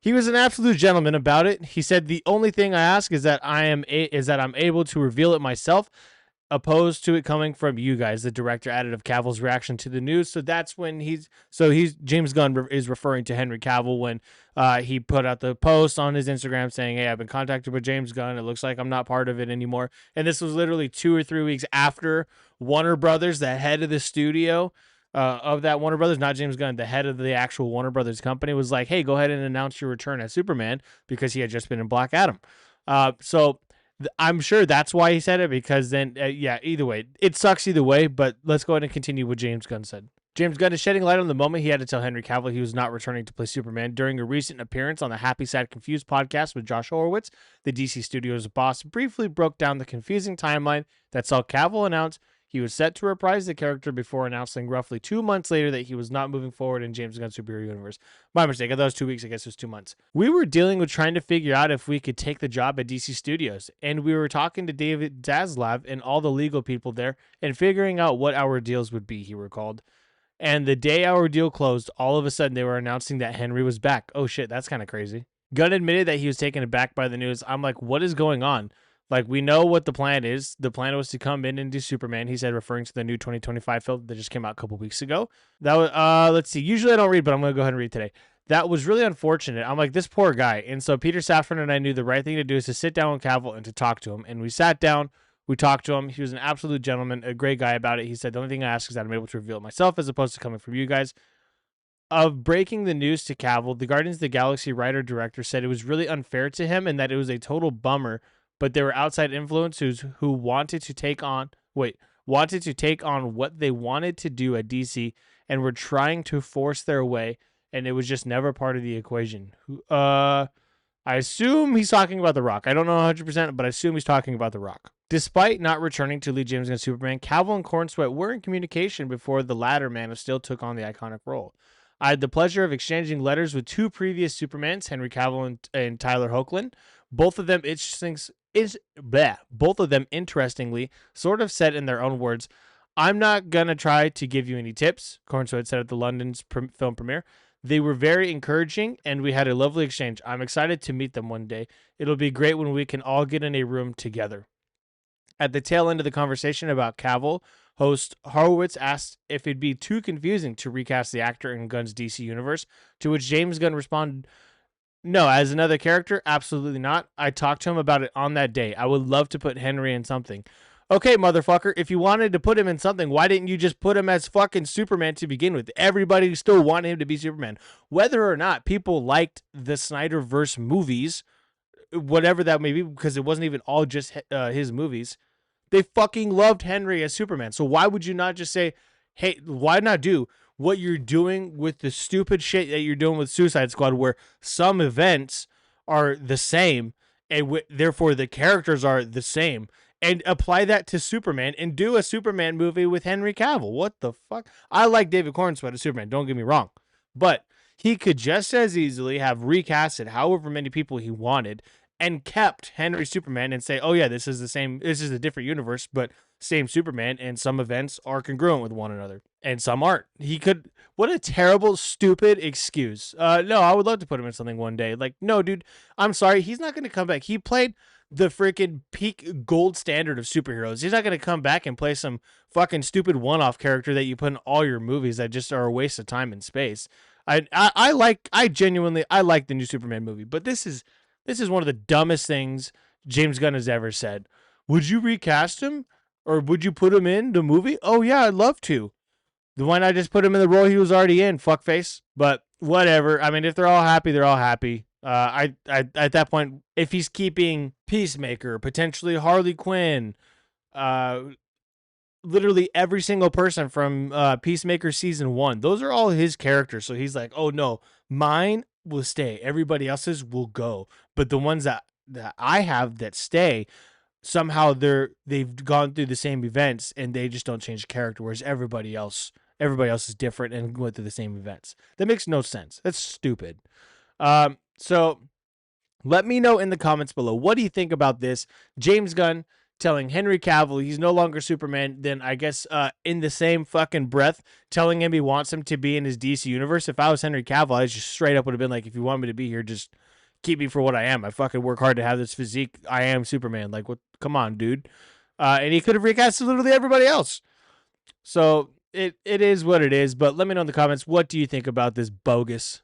He was an absolute gentleman about it. He said, "The only thing I ask is that I'm able to reveal it myself, opposed to it coming from you guys." The director added of Cavill's reaction to the news. So that's when he's James Gunn is referring to Henry Cavill when he put out the post on his Instagram saying, "Hey, I've been contacted with James Gunn. It looks like I'm not part of it anymore." And this was literally 2 or 3 weeks after Warner Brothers, the head of the studio of that Warner Brothers, not James Gunn, the head of the actual Warner Brothers company, was like, "Hey, go ahead and announce your return as Superman," because he had just been in Black Adam. So I'm sure that's why he said it, because then, yeah, either way, it sucks either way, but let's go ahead and continue what James Gunn said. James Gunn is shedding light on the moment he had to tell Henry Cavill he was not returning to play Superman. During a recent appearance on the Happy, Sad, Confused podcast with Josh Horowitz, the DC Studios boss briefly broke down the confusing timeline that saw Cavill announce he was set to reprise the character before announcing roughly 2 months later that he was not moving forward in James Gunn's superhero universe. My mistake. I thought it was 2 weeks. I guess it was 2 months. We were dealing with trying to figure out if we could take the job at DC Studios, and we were talking to David Zaslav and all the legal people there and figuring out what our deals would be, he recalled. And the day our deal closed, all of a sudden they were announcing that Henry was back. Oh shit, that's kind of crazy. Gunn admitted that he was taken aback by the news. I'm like, what is going on? Like, we know what the plan is. The plan was to come in and do Superman, he said, referring to the new 2025 film that just came out a couple weeks ago. That was, let's see. Usually I don't read, but I'm going to go ahead and read today. That was really unfortunate. I'm like, this poor guy. And so Peter Safran and I knew the right thing to do is to sit down with Cavill and to talk to him. And we sat down. We talked to him. He was an absolute gentleman, a great guy about it. He said, the only thing I ask is that I'm able to reveal it myself as opposed to coming from you guys. Of breaking the news to Cavill, the Guardians of the Galaxy writer-director said it was really unfair to him and that it was a total bummer, but there were outside influencers who wanted to take on what they wanted to do at DC and were trying to force their way, and it was just never part of the equation. I assume he's talking about The Rock. I don't know 100%, but I assume he's talking about The Rock. Despite not returning to lead James Gunn's Superman, Cavill and Cornsweat were in communication before the latter Man of Steel took on the iconic role. I had the pleasure of exchanging letters with 2 previous Supermans, Henry Cavill and Tyler Hoechlin. Both of them interestingly sort of said in their own words, "I'm not gonna try to give you any tips," Cornsweat said at the London's film premiere. "They were very encouraging, and we had a lovely exchange. I'm excited to meet them one day. It'll be great when we can all get in a room together." At the tail end of the conversation about Cavill, host Horowitz asked if it'd be too confusing to recast the actor in Gunn's DC universe, to which James Gunn responded, "No, as another character, absolutely not. I talked to him about it on that day. I would love to put Henry in something." Okay, motherfucker, if you wanted to put him in something, why didn't you just put him as fucking Superman to begin with? Everybody still wanted him to be Superman. Whether or not people liked the Snyderverse movies, whatever that may be, because it wasn't even all just his movies, they fucking loved Henry as Superman. So why would you not just say, hey, why not do what you're doing with the stupid shit that you're doing with Suicide Squad, where some events are the same and therefore the characters are the same, and apply that to Superman and do a Superman movie with Henry Cavill? What the fuck? I like David Cornsweet as Superman, don't get me wrong, but he could just as easily have recasted however many people he wanted and kept Henry Superman and say, oh yeah, this is a different universe, but same Superman, and some events are congruent with one another and some aren't. What a terrible, stupid excuse. No, I would love to put him in something one day. Like, no, dude, I'm sorry, he's not going to come back. He played the freaking peak gold standard of superheroes. He's not going to come back and play some fucking stupid one-off character that you put in all your movies that just are a waste of time and space. I genuinely like the new Superman movie, but this is one of the dumbest things James Gunn has ever said. Would you recast him? Or would you put him in the movie? Oh, yeah, I'd love to. Then why not just put him in the role he was already in, fuckface? But whatever. I mean, if they're all happy, they're all happy. I at that point, if he's keeping Peacemaker, potentially Harley Quinn, literally every single person from Peacemaker season 1, those are all his characters. So he's like, oh no, mine will stay. Everybody else's will go. But the ones that I have that stay, somehow they've gone through the same events and they just don't change character, whereas everybody else is different and went through the same events. That makes no sense. That's stupid. So let me know in the comments below, what do you think about this? James Gunn telling Henry Cavill he's no longer Superman, then I guess in the same fucking breath telling him he wants him to be in his DC universe. If I was Henry Cavill, I just straight up would have been like, if you want me to be here, just keep me for what I am. I fucking work hard to have this physique. I am Superman. Like, what? Come on, dude. And he could have recasted literally everybody else. So it is what it is. But let me know in the comments, what do you think about this bogus